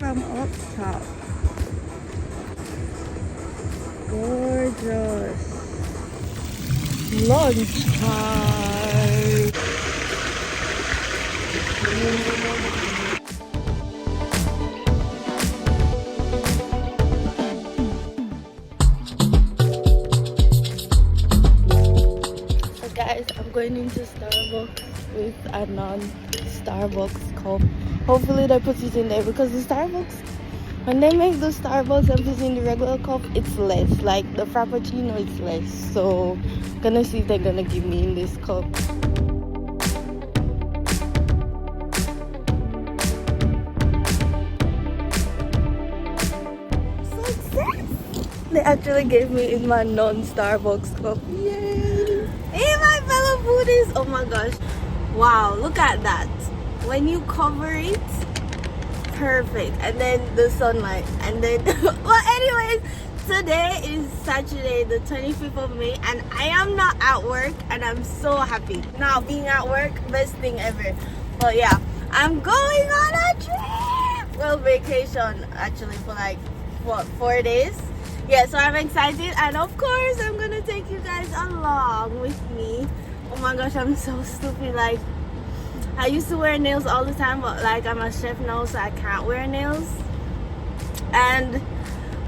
From up top. Gorgeous. Lunch time. So guys, I'm going into Starbucks with a non-Starbucks cup. Hopefully they put it in there because the Starbucks, when they make the Starbucks and put in the regular cup, it's less. Like the Frappuccino, it's less. So gonna see if they're gonna give me in this cup. Success! They actually gave me in my non-Starbucks cup. Yay! Hey my fellow foodies! Oh my gosh. Wow, look at that. When you cover it, perfect. And then the sunlight. And then well anyways, today is Saturday the 25th of May and I am not at work and I'm so happy. Now being at work, best thing ever. But yeah, I'm going on a trip. Well, vacation actually for like what, 4 days. Yeah, so I'm excited and of course I'm gonna take you guys along with me. Oh my gosh, I'm so stupid. Like I used to wear nails all the time, but like I'm a chef now, so I can't wear nails. And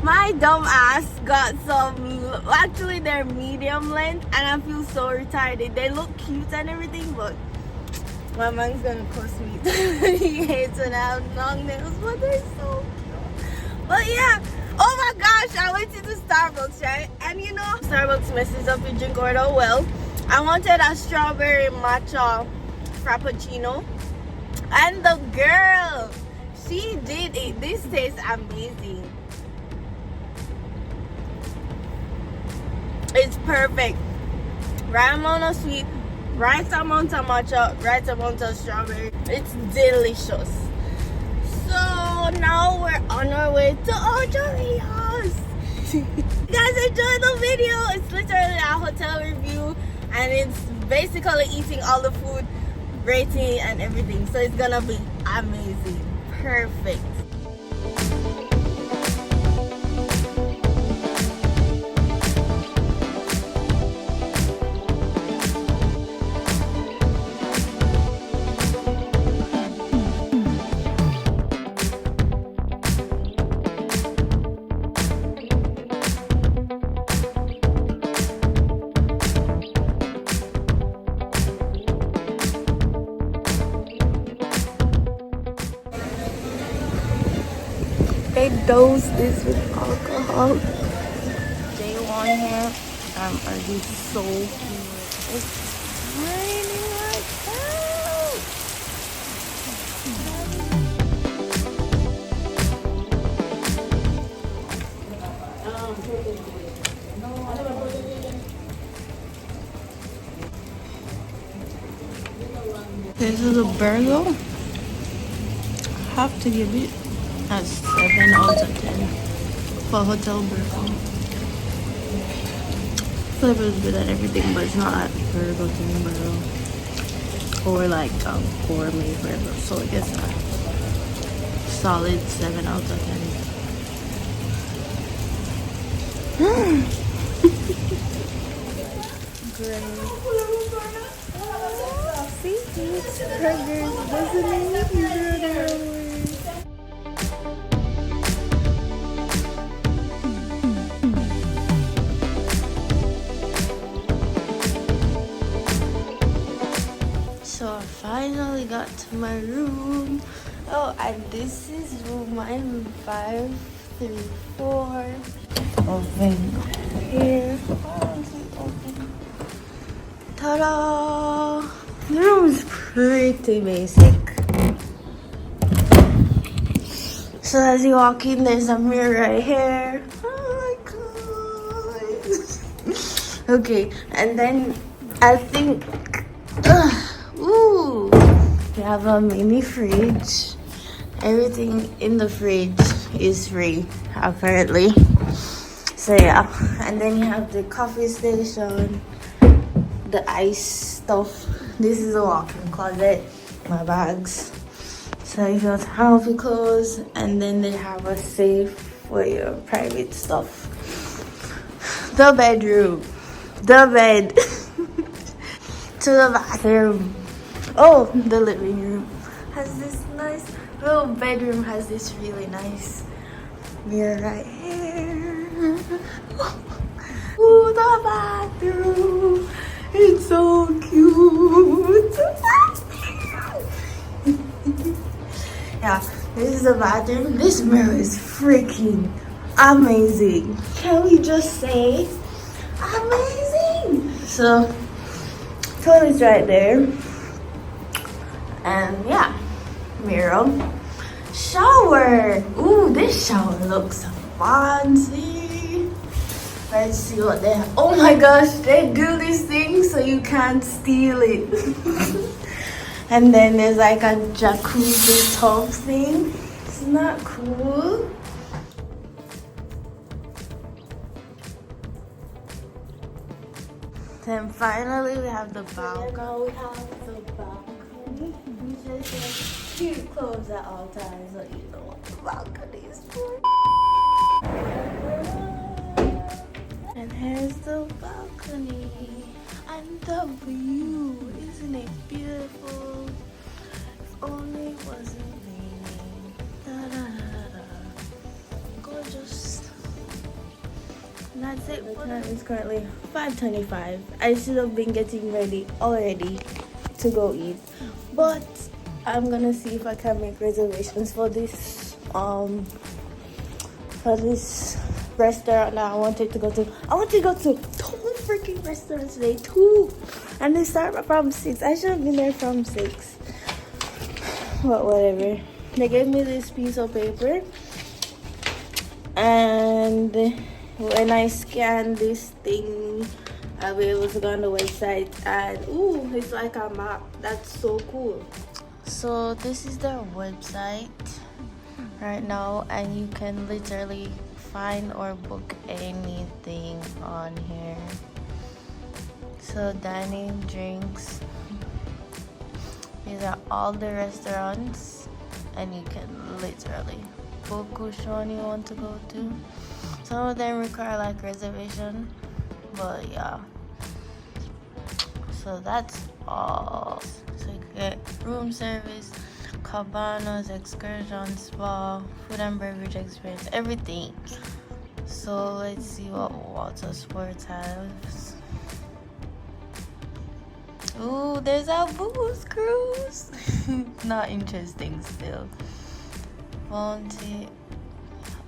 my dumb ass got some, actually they're medium length and I feel so retarded. They look cute and everything, but my man's gonna curse me. He hates when I have long nails, but they're so cute. But yeah, oh my gosh, I went to the Starbucks, right? And you know, Starbucks messes up your drink order. Well, I wanted a strawberry matcha Frappuccino, and the girl, she did it. This tastes amazing. It's perfect. Right amount of sweet, right amount of matcha, right amount of strawberry. It's delicious. So now we're on our way to Ocho Rios. Guys, enjoy the video. It's literally a hotel review and it's basically eating all the food, rating and everything, so it's gonna be amazing. Perfect. They dose this with alcohol. Day one here. I'm already so cute. It's raining like hell. This is a burger. Have to give it a 7 out of 10 for hotel burger. Flavor is good and everything, but it's not like Burger King burger or like gourmet burger. So I guess a solid 7 out of 10. Great. See, it's burgers, doesn't it? So I finally got to my room. Oh, and this is room 534. Open here. Oh, is it open? Ta-da! The room is pretty basic. So as you walk in, there's a mirror right here. Oh my god! Okay, and then I think. Ooh, we have a mini fridge. Everything in the fridge is free, apparently. So yeah, and then you have the coffee station, the ice stuff. This is a walk-in closet, my bags. So if you want to hang up your clothes, and then they have a safe for your private stuff. The bedroom, the bed, to the bathroom. Oh, the living room has this nice little bedroom. Has this really nice mirror right here. Ooh, the bathroom. It's so cute. Yeah, this is the bathroom. This mirror is freaking amazing. Can we just say amazing? So, toilet's right there. And yeah, mirror. Shower. Ooh, this shower looks fancy. Let's see what they have. Oh my gosh, they do this thing so you can't steal it. And then there's like a jacuzzi tub thing. It's not cool. Then finally we have the balcony. Now we have the balcony. We just keep closed at all times, so you know what the balcony is for. And here's the balcony. And the view, isn't it beautiful? If only it wasn't raining. Da, da, da, da. Gorgeous. And that's it. The time is currently 5:25. I should have been getting ready already to go eat, but I'm gonna see if I can make reservations for this restaurant that I wanted to go to. I want to go to 2 freaking restaurants today, 2, and they start from 6. I should have been there from 6, but whatever. They gave me this piece of paper, and when I scan this thing, I'll be able to go on the website, and ooh, it's like a map. That's so cool. So this is their website right now, and you can literally find or book anything on here. So dining, drinks, these are all the restaurants, and you can literally book which one you want to go to. Some of them require like reservation, but yeah. So that's all. So you can get room service, cabanas, excursion, spa, food and beverage experience, everything. So let's see what water sports has. Ooh, there's a booze cruise. Not interesting still. Bounty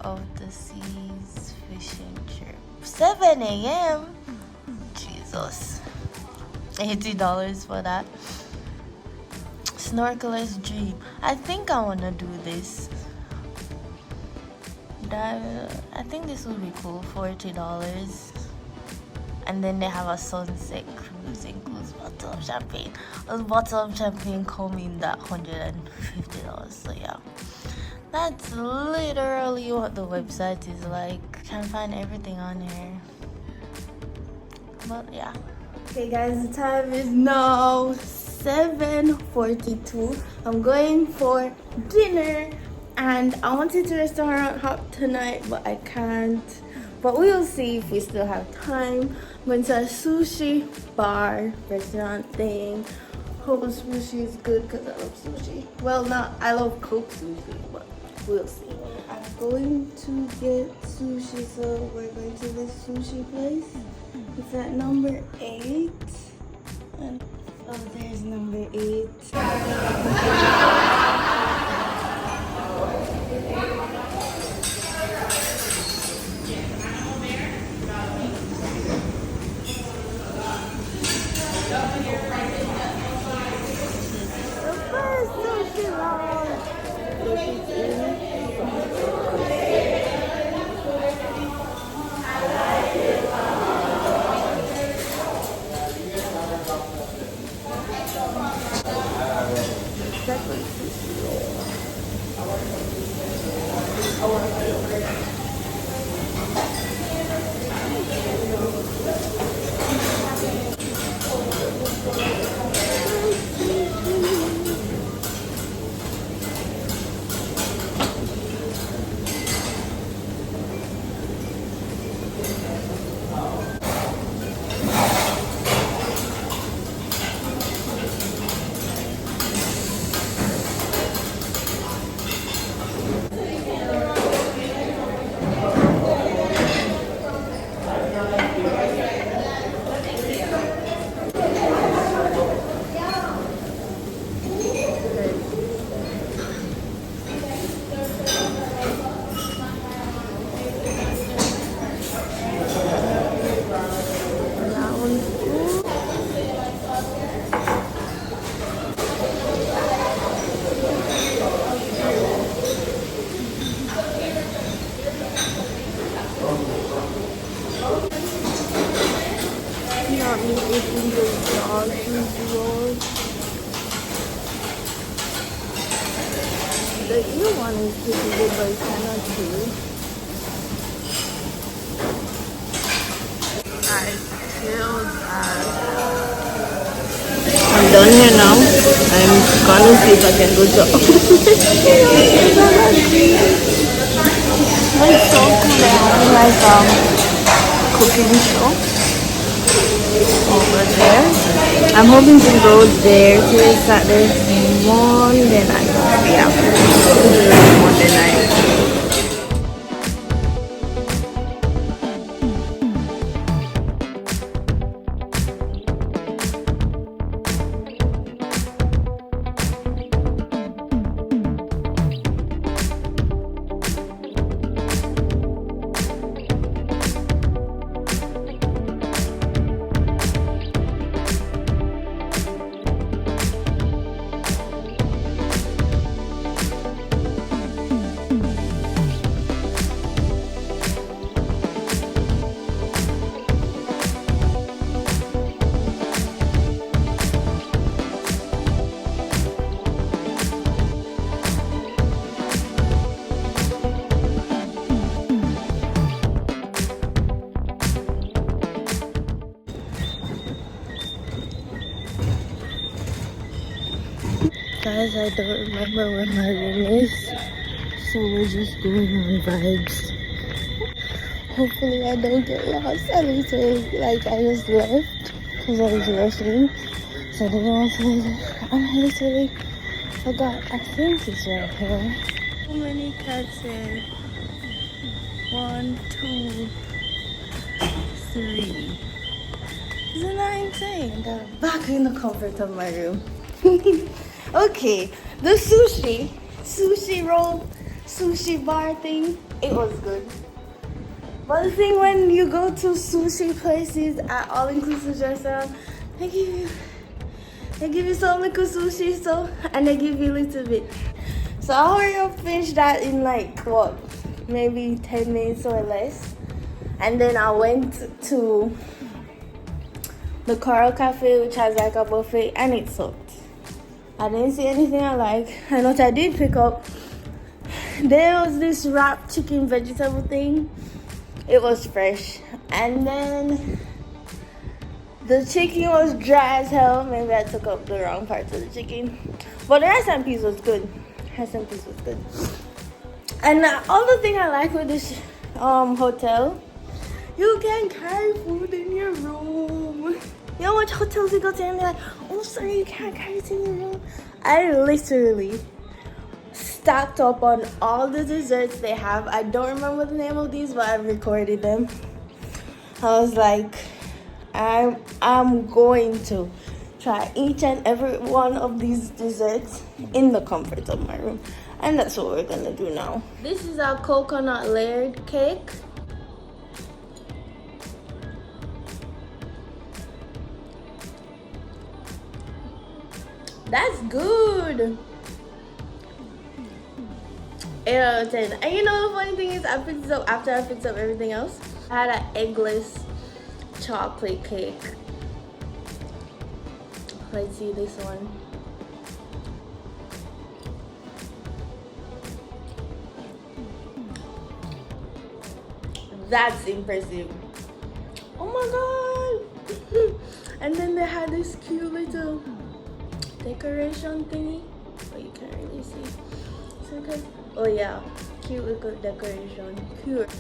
of the Seas fishing trip. 7 a.m. Jesus. $80 for that. Snorkeler's dream. I think I want to do this. I think this would be cool. $40. And then they have a sunset cruise, includes bottle of champagne. A bottle of champagne come in that $150. So yeah, that's literally what the website is like. Can't find everything on here, but yeah. Okay guys, the time is now 7:42. I'm going for dinner, and I wanted to restaurant hop tonight, but I can't. But we'll see if we still have time. I'm going to a sushi bar restaurant thing. Hope the sushi is good because I love sushi. Well, I love Coke sushi, but we'll see. I'm going to get sushi, so we're going to this sushi place. It's at number 8. And oh, there's number 8. sausage rolls. The eel one is pretty good, but it's kind of chewy. Guys, chilled as. I'm done here now. I'm gonna see if I can go to. It's so cool. They're having like cooking show over there. I'm hoping to go there till Saturday Monday night. Yeah, Monday night. Guys, I don't remember where my room is, so we're just going on vibes. Hopefully I don't get lost. I literally, like, I just left because I was rushing, so I didn't want to I literally forgot. I think it's right here. How many cats here? 1, 2, 3. Isn't that insane? They're back in the comfort of my room. Okay, the sushi roll, sushi bar thing, it was good. But the thing when you go to sushi places at all-inclusive restaurant, they give you some little sushi, and they give you a little bit. So I hurry up, finish that in like what, maybe 10 minutes or less, and then I went to the Coral Cafe, which has like a buffet, and it sucked. I didn't see anything I like. And what I did pick up, there was this wrapped chicken vegetable thing. It was fresh. And then the chicken was dry as hell. Maybe I took up the wrong parts of the chicken. But the rice and peas was good. And the other thing I like with this hotel, you can carry food in your room. You know what hotels you go to and they're like, oh sorry, you can't carry it in your room. I literally stacked up on all the desserts they have. I don't remember the name of these, but I recorded them. I was like, I'm going to try each and every one of these desserts in the comfort of my room. And that's what we're gonna do now. This is our coconut layered cake. That's good. 8 out of 10. And you know the funny thing is, I picked this up after I picked up everything else. I had an eggless chocolate cake. Let's see this one. That's impressive. Oh my god. And then they had this cute little decoration thingy, but you can't really see. So because, oh yeah, cute little decoration. Cute.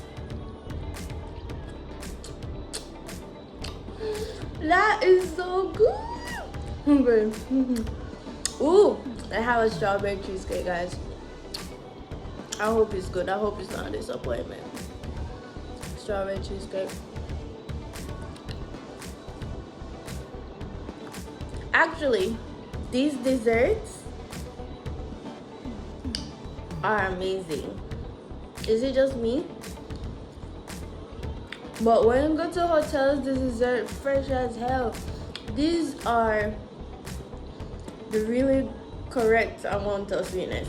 That is so good. Okay. Ooh, I have a strawberry cheesecake, guys. I hope it's good. I hope it's not a disappointment. Strawberry cheesecake. Actually, these desserts are amazing. Is it just me? But when you go to hotels, the dessert fresh as hell. These are the really correct amount of sweetness.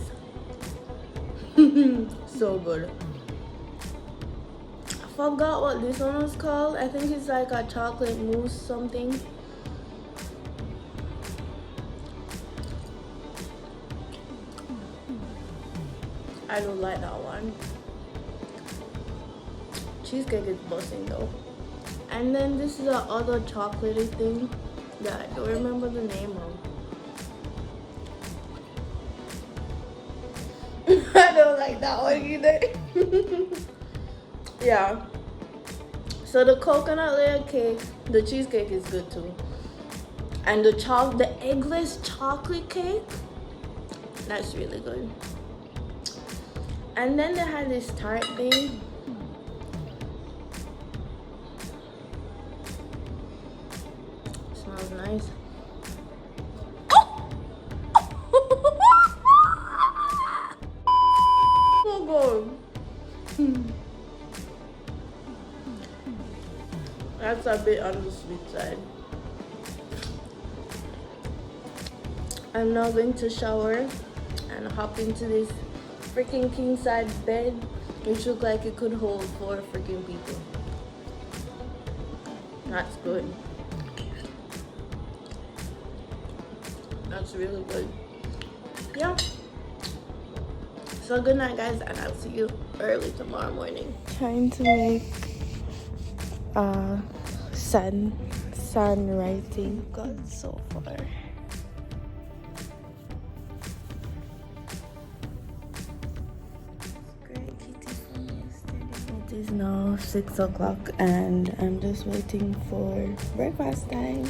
So good. I forgot what this one was called. I think it's like a chocolate mousse something. I don't like that one. Cheesecake is busting though. And then this is the other chocolatey thing that I don't remember the name of. I don't like that one either. Yeah. So the coconut layer cake, the cheesecake is good too. And the eggless chocolate cake, that's really good. And then they had this tart thing. Smells nice. So good. That's a bit on the sweet side. I'm now going to shower and hop into this freaking king size bed, which looked like it could hold 4 freaking people. That's good. That's really good. Yeah. So good night, guys, and I'll see you early tomorrow morning. Trying to make sun rising. God, so far. It is now 6 o'clock and I'm just waiting for breakfast time.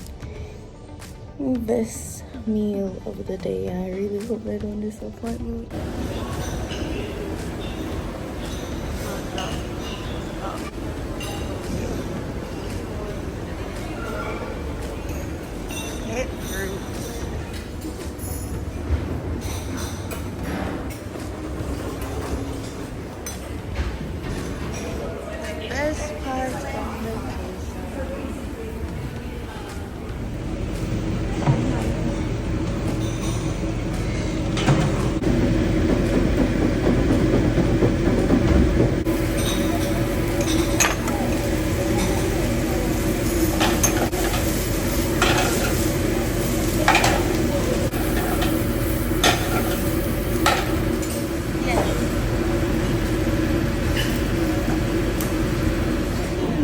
This meal of the day. I really hope I don't disappoint me. It hurts. Best part of vacation.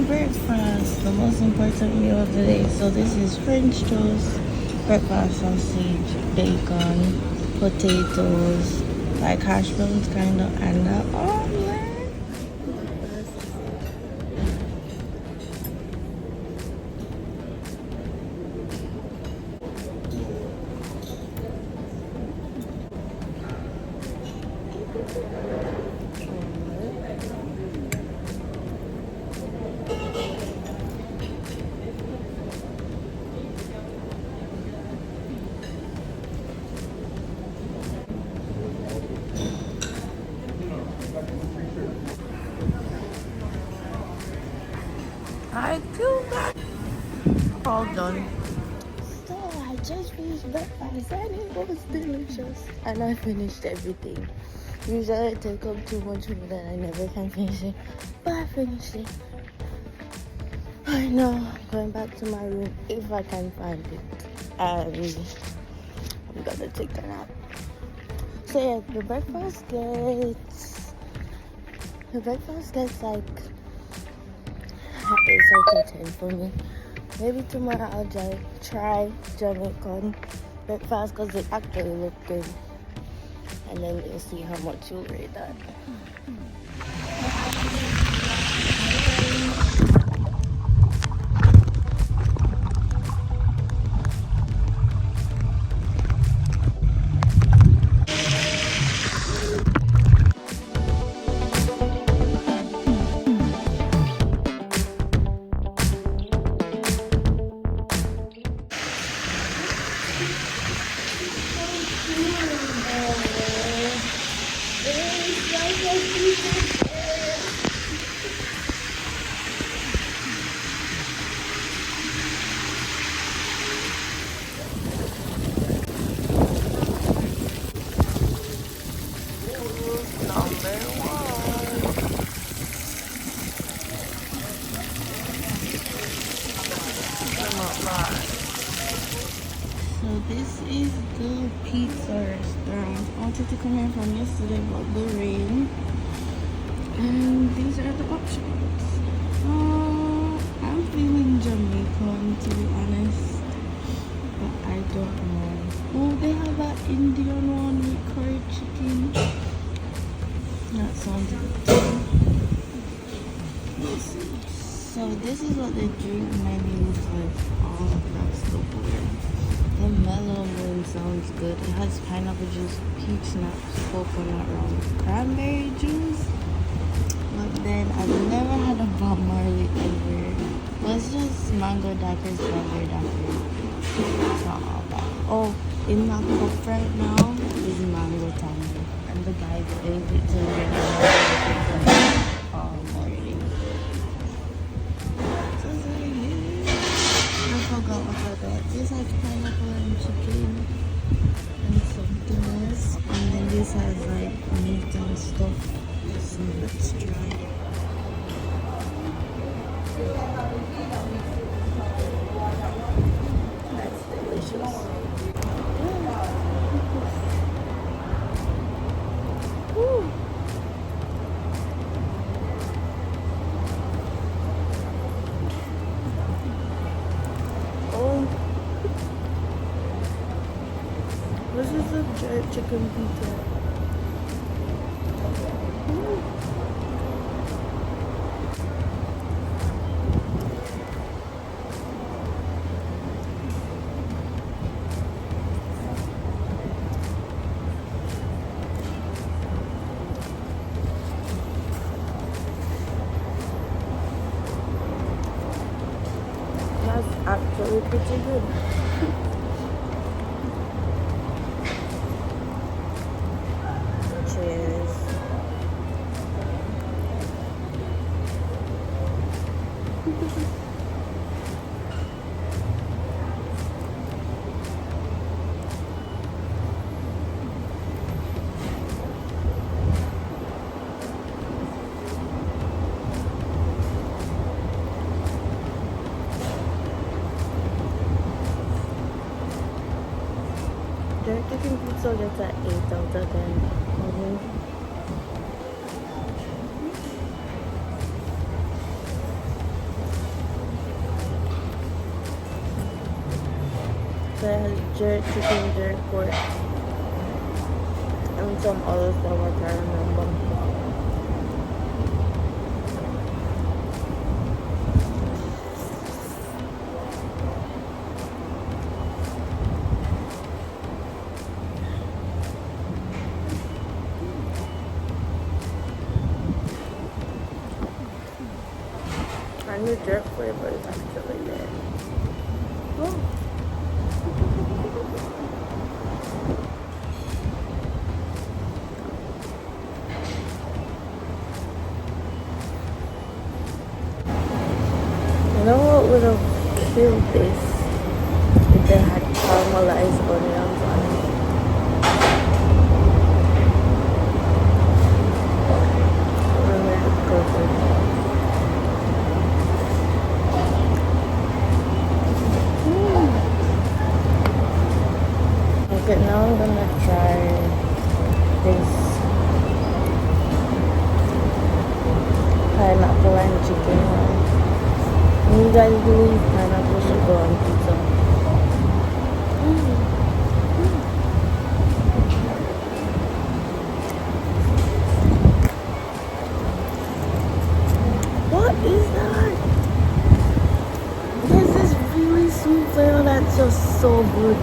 Breakfast, the most important meal of the day. So this is French toast, breakfast sausage, bacon, potatoes, like hash browns kind of, and an omelet. I feel that all done. So I just finished breakfast and it was delicious. And I finished everything. Usually I take up too much food and I never can finish it. But I finished it. I know I'm going back to my room if I can find it. And I'm gonna take a nap. So yeah, the breakfast gets like 8 out of 10 for me. Maybe tomorrow I'll try Jamaican breakfast because it actually looked good. And then you'll see how much you'll rate that. pizza restaurant. I wanted to come here from yesterday, but the rain. And these are the options. I'm feeling Jamaican, to be honest, but I don't know. Oh, they have an Indian one with curry chicken. That sounds good. Let's see. So this is what the drink menu looks like. All of that stuff there. The mellow one sounds good. It has pineapple juice, peach schnapps, coconut rum, cranberry juice. But then I've never had a Bob Marley ever. Well, it's just mango daiquiri, strawberry daiquiri. It's not all bad. Oh, in my cup right now is mango tango. And the guy gave it to me all morning. So I forgot what I got. This has pineapple and chicken and something else. And then this has like meat and stuff. So let's try. That's delicious. Woo. Oh, this is a jerk chicken pizza. That's actually pretty good. Cheers. Jerk chicken pizza gets an 8 out of 10. So it has jerk chicken, jerk pork, and some other stuff I can't remember. And the jerk flavor is actually there. Oh. You know what would have killed this if they had caramelized onions on it? Okay, now I'm gonna try this pineapple and chicken one. You guys believe pineapple should go on pizza? What is that? There's this really sweet flavor that's just so good.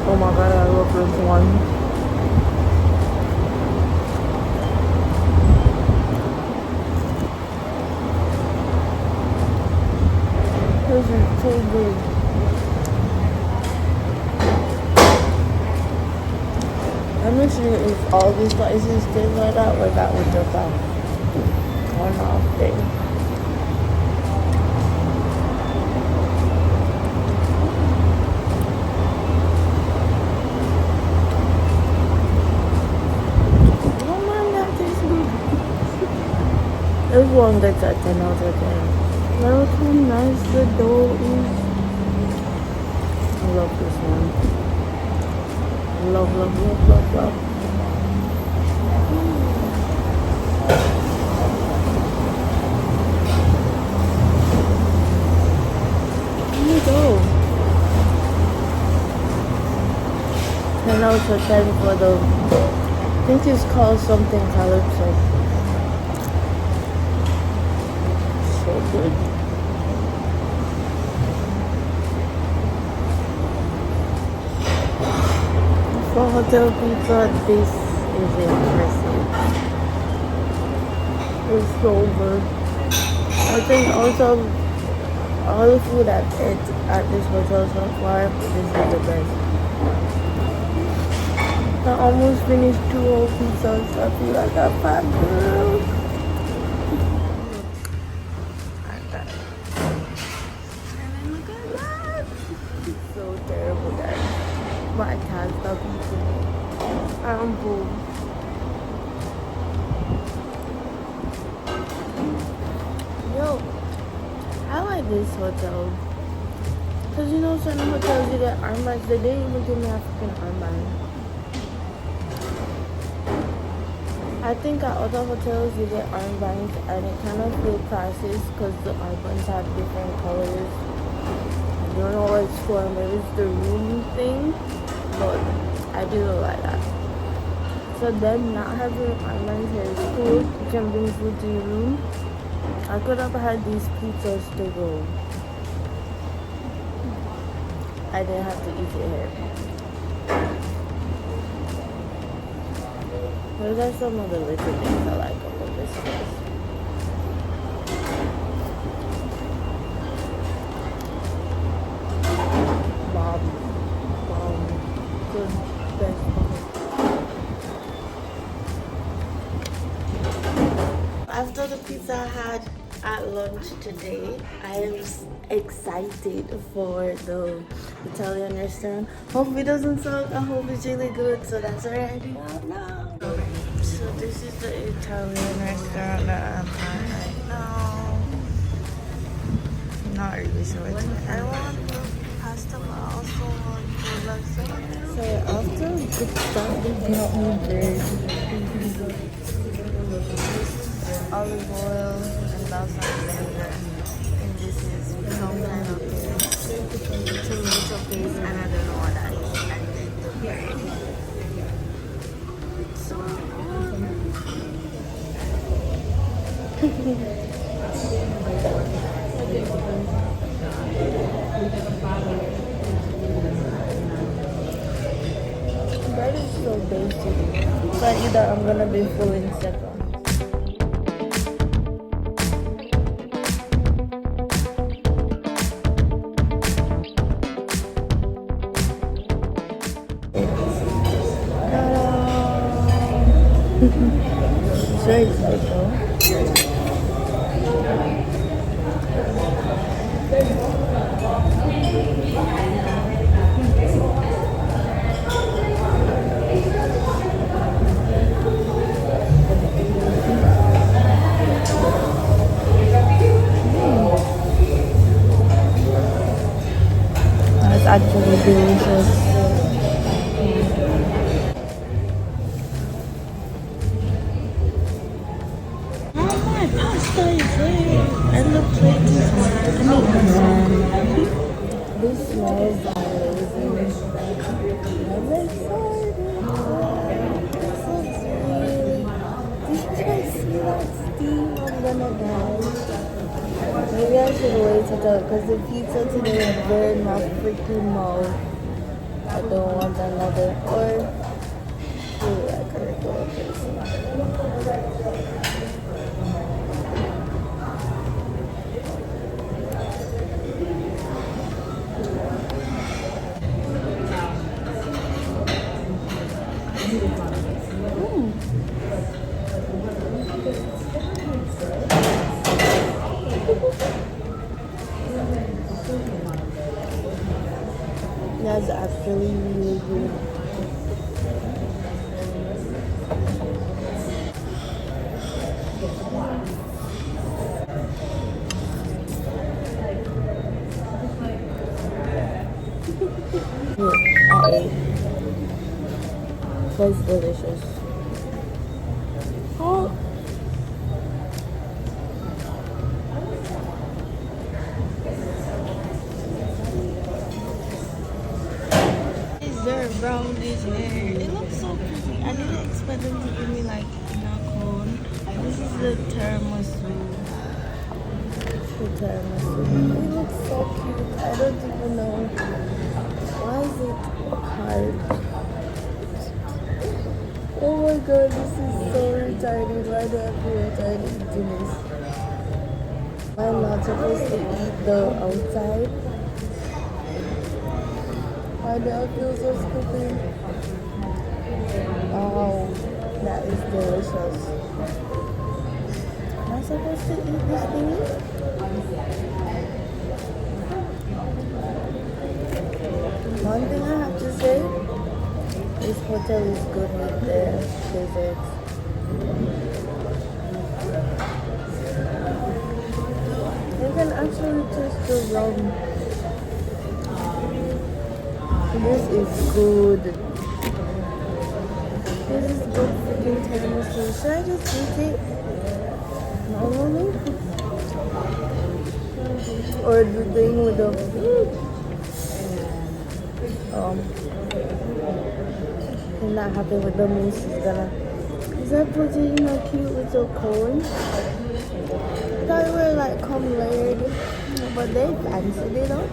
Oh my god, I love this one. This is so good. Let me see if all these spices taste like that or that was just a one-off thing. Oh man, that tastes good. This one gets a 10 out of 10. Look how nice the dough is. love this one. Love, love, love, love, love. Here we go. And also time for the, I think it's called something calypso. So good. For hotel pizza, this is impressive. It's so good. I think also all the food I've ate at this hotel so far, this is the best. I almost finished 2 whole pizzas. I feel like a fat girl. Look at that. It's so terrible, guys. But I can't stop eating it. I'm full. Yo, I like this hotel. Because you know, certain hotels you get armbands. They didn't even give me African armband. I think at other hotels you get armbands and it kind of feels classiest because the armbands have different colors. I don't know what it's for, maybe it's the room thing, but I do like that. So them not having armbands here is cool. You can bring food to your room. I could have had these pizzas to go. I didn't have to eat it here. Those are some of the little things I like about this place. Bomb. Good. Best bomb. After the pizza I had at lunch today, I am excited for the Italian restaurant. Hope it doesn't suck. I hope it's really good. So that's what I do now. So this is the Italian restaurant that I'm at right now. Not really sure what I want pasta, but I also want the lasagna. So after the start, they got me bread, olive oil, and balsamic vinegar. And this is some kind of tomato paste, and I don't know what that is. And then the bread. It's so good. Bread is so basic, but either I'm gonna be full in seconds. It's very exciting though. That's actually delicious. Pasta is here and the plate is amazing. This smells amazing. I'm excited. This looks really. Did you guys see that steam? I'm gonna die. Maybe I should wait it out because the pizza today is very my freaking mouth. I don't want another or feel like a regular person. That's actually really good. That's delicious. Oh. Is there brownish hair? It looks so pretty. I didn't expect them to give me like in a cone. This is the tiramisu. The tiramisu. It looks so cute. I don't even know. Why is it hard? Oh my god, this is so retarded. Why do I feel retarded eating this? I'm not supposed to eat the outside. Why do I feel so stupid? Oh, that is delicious. Am I supposed to eat this thing? One thing I have to say, this hotel is good with the desserts. You can actually taste the rum. This is good. This is good freaking tiramisu. Should I just eat it normally? Or the thing with the I'm not happy with the mousse is gonna. Is that put it in a cute little cone? I thought it were like come layered, but they fancied it up.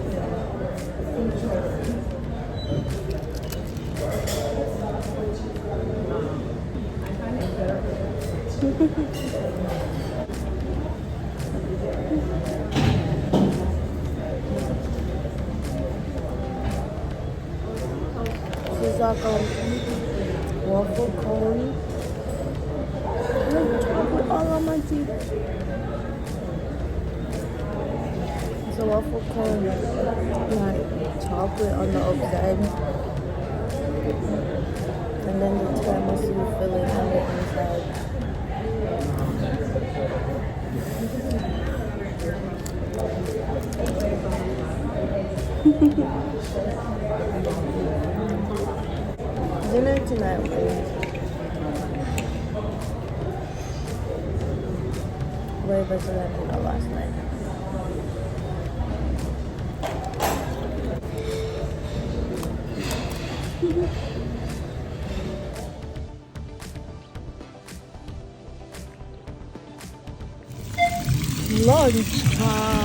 This is like a waffle cone. Look, chocolate all on my teeth. It's a waffle cone, like chocolate on the outside, and then the tiramisu filling on the inside. Dinner tonight, please. Way better than dinner last night. Lunch time.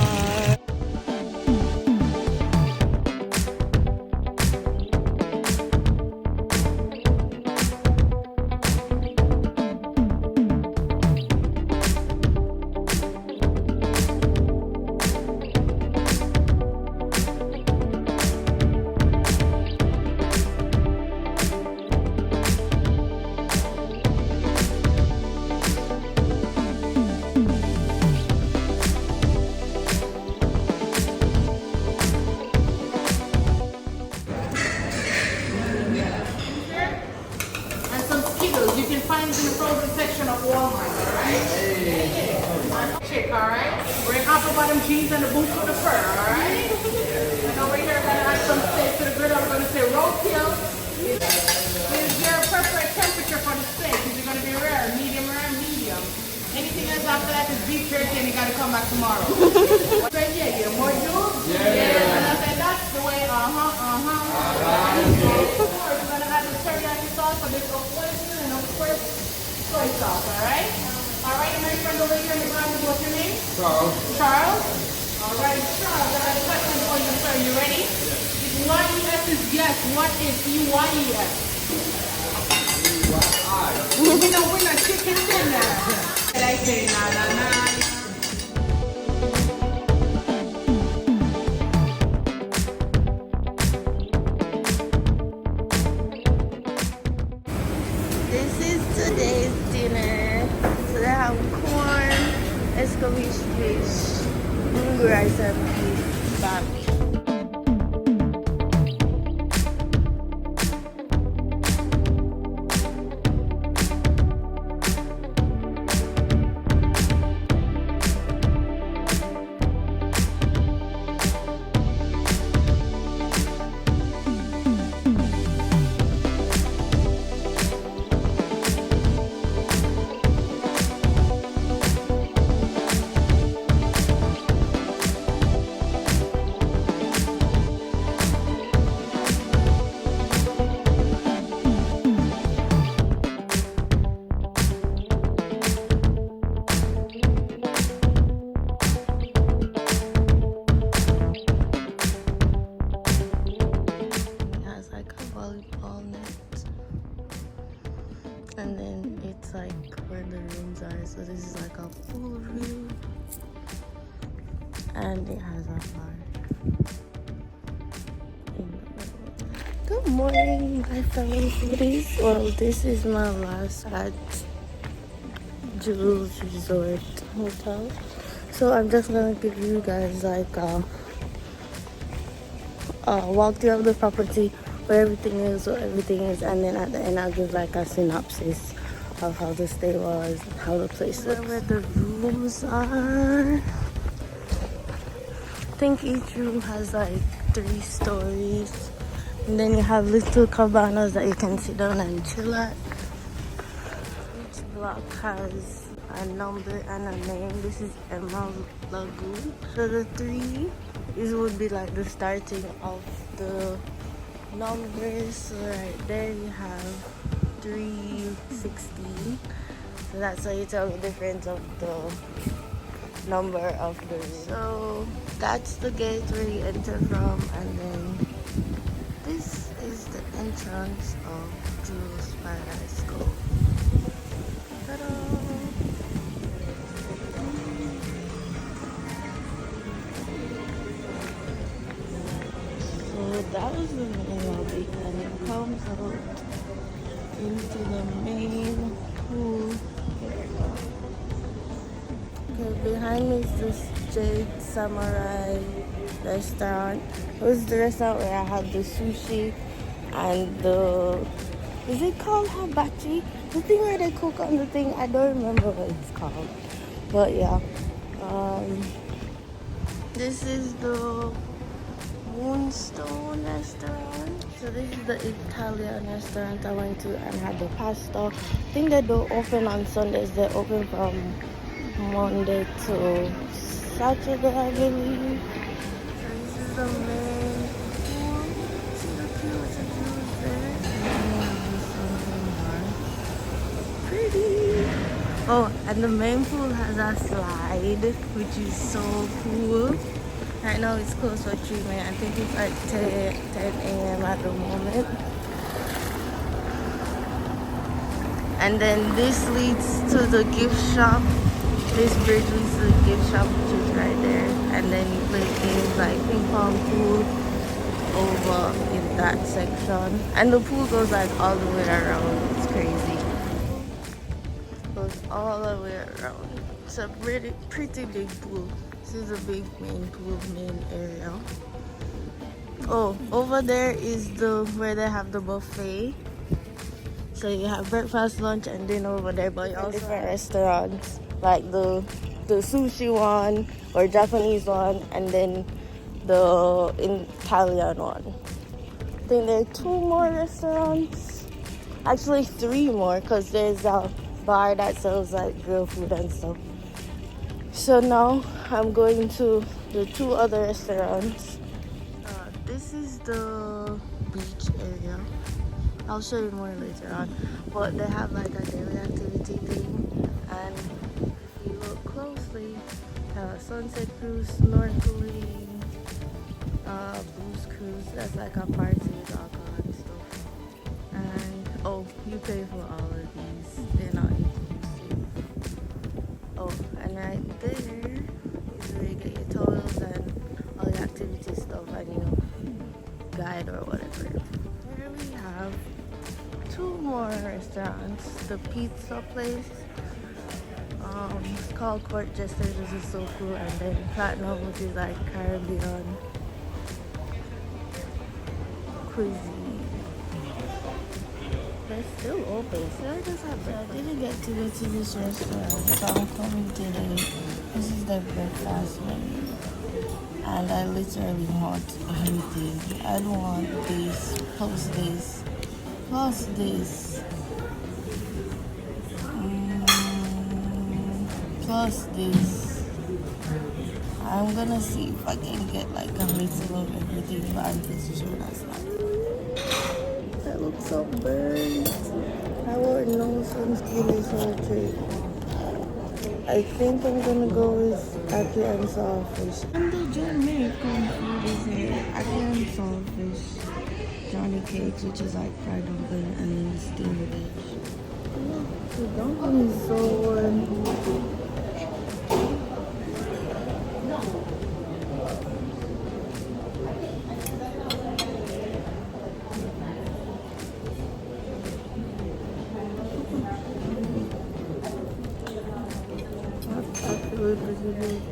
Cheese and the boots with the fur, alright? And over here, I'm going to add some steak to the griddle. I'm going to say roadkill. Is your preferred temperature for the steak? Is it going to be rare, medium? Anything else after that is beef jerky and you got to come back tomorrow. Right here, you more juice? Yeah. And I said, that's the way, Of course, we're going to add the teriyaki sauce for this operation and of course, soy sauce, alright? Alright, my friend over here in the garden, what's your name? Charles. Charles? Alright, Charles, I have a question for you, sir. You ready? If Y-E-S is yes, what is E-Y-E-S? We don't win a chicken dinner. I say na na na. This is today's dinner. So they have corn, escovitch fish, munggo rice and beef back. where the rooms are. So this is like a pool view, and it has a bar in the middle. Good morning, my fellow foodies. Well, this is my last at Jules Resort Hotel. So I'm just gonna give you guys like a walkthrough of the property, where everything is, and then at the end I'll give like a synopsis of how the stay was, how the place looks. Where the rooms are. I think each room has like 3 stories, and then you have little cabanas that you can sit down and chill at. Each block has a number and a name. This is Emerald Lagoon. So the 3 would be like the starting of the numbers. So right there you have 316. So that's how you tell the difference of the number of the room. So that's the gate where you enter from, and then this is the entrance of Jules Paradise Cove. Ta-da! So that was the main lobby, and it comes out into the main pool area. Okay, behind me is this Jade Samurai restaurant. It was the restaurant where I had the sushi and the, is it called hibachi? The thing where they cook on the thing, I don't remember what it's called. But yeah, this is the Moonstone restaurant. So this is the Italian restaurant I went to and had the pasta. I think they don't open on Sundays. They open from Monday to Saturday, I believe. So this is the main pool. See the cute views there? Pretty. Oh, and the main pool has a slide, which is so cool. Right now it's closed for treatment. I think it's at 10 a.m. at the moment. And then this leads to the gift shop. This bridge leads to the gift shop, which is right there. And then you play games like ping pong, pool over in that section. And the pool goes like all the way around. It's crazy. It goes all the way around. It's a pretty big pool. This is a big main pool, main area. Oh, over there is the where they have the buffet. So you have breakfast, lunch, and dinner over there. But you also different restaurants, like the sushi one or Japanese one, and then the Italian one. I think there are 2 more restaurants. Actually 3 more, because there's a bar that sells like grilled food and stuff. So now I'm going to the 2 other restaurants. This is the beach area. I'll show you more later on. But they have like a daily activity thing. And if you look closely, they have a sunset cruise, snorkeling, booze cruise. That's like a party with alcohol and stuff. And oh, you pay for all of these. They're not inclusive. Oh, and right there is where you get your totals and all the activity stuff and your guide or whatever. Here we have 2 more restaurants. The pizza place, it's called Court Jester. This is so cool. And then Platinum, which is like Caribbean cuisine. They're still open. So I didn't get to go to this restaurant, so I'm coming today. This is the breakfast menu. And I literally want everything. I don't want this, plus this, plus this, plus this. I'm gonna see if I can get like a little of everything, but I'm pretty sure that's not. That looks so burnt. I wore no sunscreen this whole trip. I think I'm gonna go with ackee and saltfish. And the Jamaican food is here. Ackee and saltfish, Johnny cakes, which is like fried dumpling, and then steamed veg. The dumpling is so warm. That's absolutely good.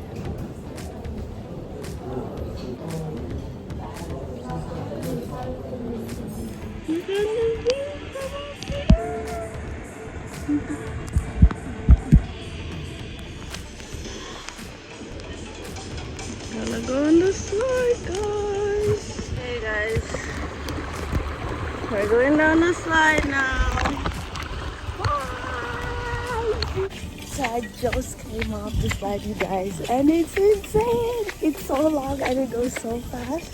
Gonna go on the slide, guys. Hey guys, we're going down the slide now. Bye. So I just came off the slide, you guys, and it's insane. It's so long and it goes so fast.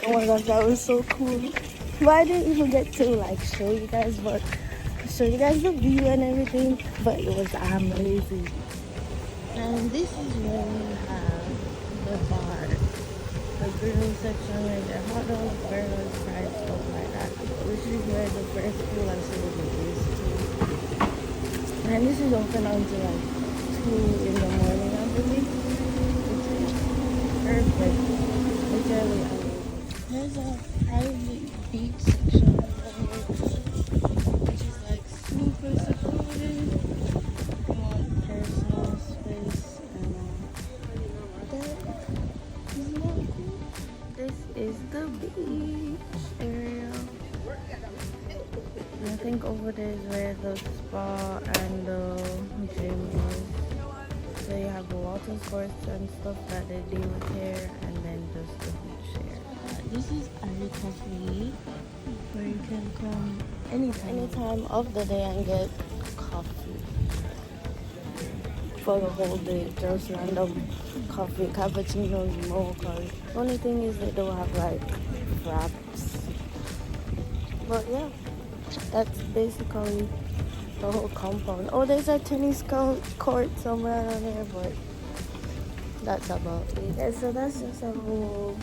Oh my gosh, that was so cool. But I didn't even get to like show you guys, but show you guys the view and everything. But it was amazing. And this is where we have the bar, the grill section where the hot dogs, burgers, fries, stuff like that. This is where the first pool activity is too. And this is open until like 2 in the morning, I believe. Which is perfect. Literally amazing. There's a private beach section which is like super secluded. You want personal space and isn't that cool? This is the beach area. I think over there is where the spa and the gym is. So you have the water sports and stuff that they deal with here, and then just the beach area. This is Ari Cafe, where you can come anytime of the day and get coffee for the whole day. Just random coffee, cappuccinos, mochas. Only thing is they don't have like wraps. But yeah, that's basically the whole compound. Oh, there's a tennis court somewhere around here, but that's about it. Yeah, so that's just a whole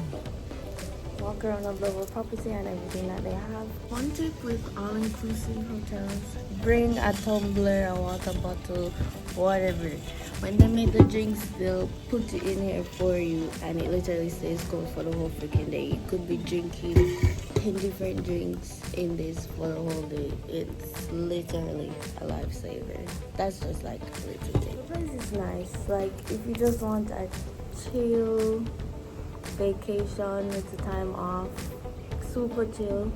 walk around of the whole property and everything that they have. One tip with all-inclusive hotels: bring a tumbler, a water bottle, whatever. When they make the drinks, they'll put it in here for you, and it literally stays cold for the whole freaking day. You could be drinking 10 different drinks in this for the whole day. It's literally a lifesaver. That's just like a little tip. The place is nice. Like if you just want a chill vacation with the time off, super chill,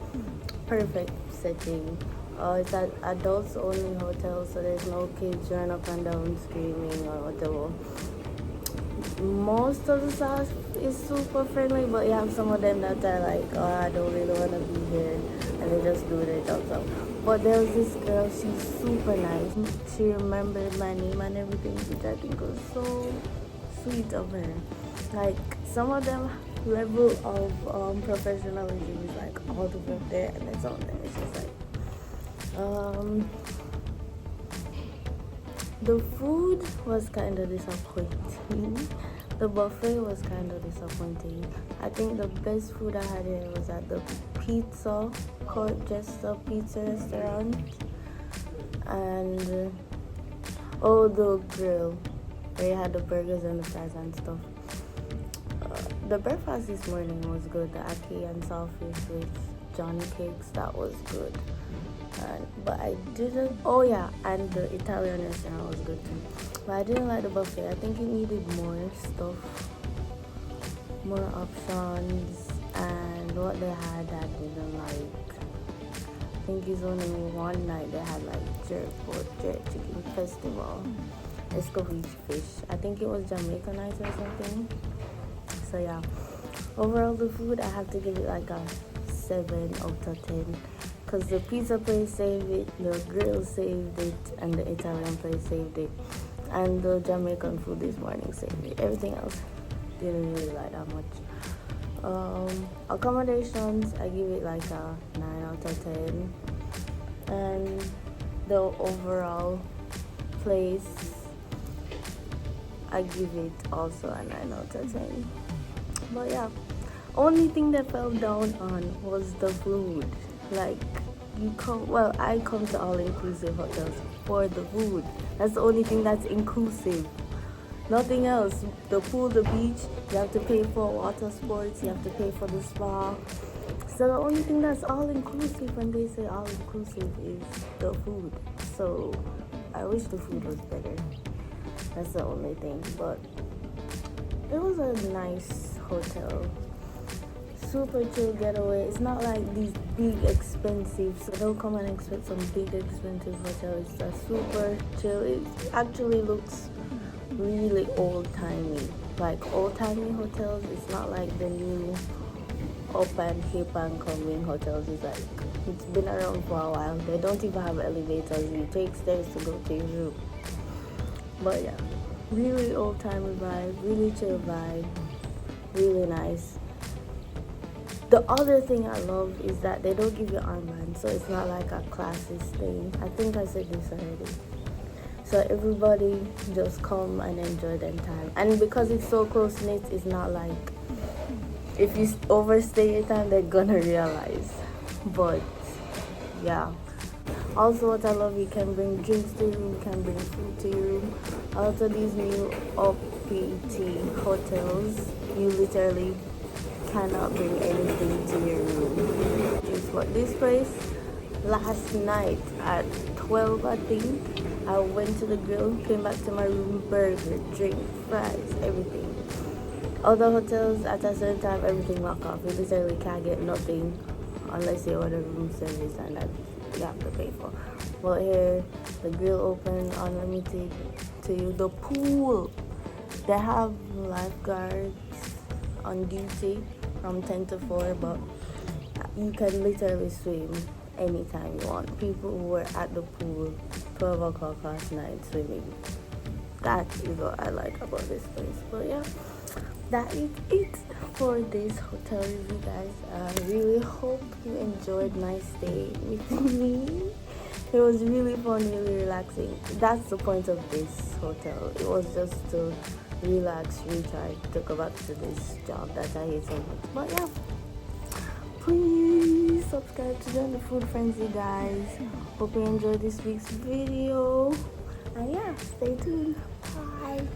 perfect setting. It's an adults only hotel, so there's no kids running up and down screaming or whatever. Most of the staff is super friendly, but you have some of them that are like, oh, I don't really want to be here, and they just do their job. But there was this girl, she's super nice. She remembered my name and everything, which I think was so sweet of her. Like some of them level of professionalism is like all the way up there, and then some of them it's just like the food was kind of disappointing. The buffet was kind of disappointing. I think the best food I had here was at the pizza court, just a pizza restaurant, and the grill where you had the burgers and the fries and stuff. The breakfast this morning was good. The ackee and saltfish with Johnny cakes, that was good. But I didn't. Oh yeah, and the Italian restaurant was good too. But I didn't like the buffet. I think it needed more stuff, more options, and what they had I didn't like. I think it's only one night they had like jerk pork, jerk chicken festival, escovitch fish. I think it was Jamaica night or something. So yeah, overall the food I have to give it like a 7 out of 10. Because the pizza place saved it, the grill saved it, and the Italian place saved it, and the Jamaican food this morning saved it. Everything else didn't really like that much. Accommodations, I give it like a 9 out of 10, and the overall place, I give it also a 9 out of 10. But yeah, only thing that fell down on was the food. Like I come to all-inclusive hotels for the food. That's the only thing that's inclusive. Nothing else. The pool, the beach, you have to pay for water sports, you have to pay for the spa. So the only thing that's all inclusive when they say all inclusive is the food. So I wish the food was better. That's the only thing. But it was a nice hotel. Super chill getaway. It's not like these big expensive, so don't come and expect some big expensive hotel. It's just super chill. It actually looks really old-timey. Like old-timey hotels, it's not like the new up and hip and coming hotels. It's like it's been around for a while. They don't even have elevators. You take stairs to go to your room. But yeah, really old-timey vibe, really chill vibe, really nice. The other thing I love is that they don't give you armband, so it's not like a classist thing. I think I said this already. So everybody just come and enjoy their time. And because it's so close-knit, it's not like if you overstay your time, they're gonna realize. But yeah. Also, what I love, you can bring drinks to your room, you can bring food to your room. Also, these new OPT hotels, you literally cannot bring anything to your room. But this place, last night at 12, I think, I went to the grill, came back to my room, burger, drink, fries, everything. Other hotels, at a certain time, everything lock off. You literally can't get nothing unless you order room service, and that you have to pay for. But here, the grill open, unlimited to you. The pool, they have lifeguards on duty from 10 to 4, but you can literally swim anytime you want. People who were at the pool 12 o'clock last night swimming. That is what I like about this place. But yeah, that is it for this hotel review, guys. I really hope you enjoyed my stay with me. It was really fun, really relaxing. That's the point of this hotel. It was just to relax, recharge, to go back to this job that I hate so much. But yeah, please subscribe to join the food frenzy, guys. Hope you enjoyed this week's video, and yeah, stay tuned. Bye.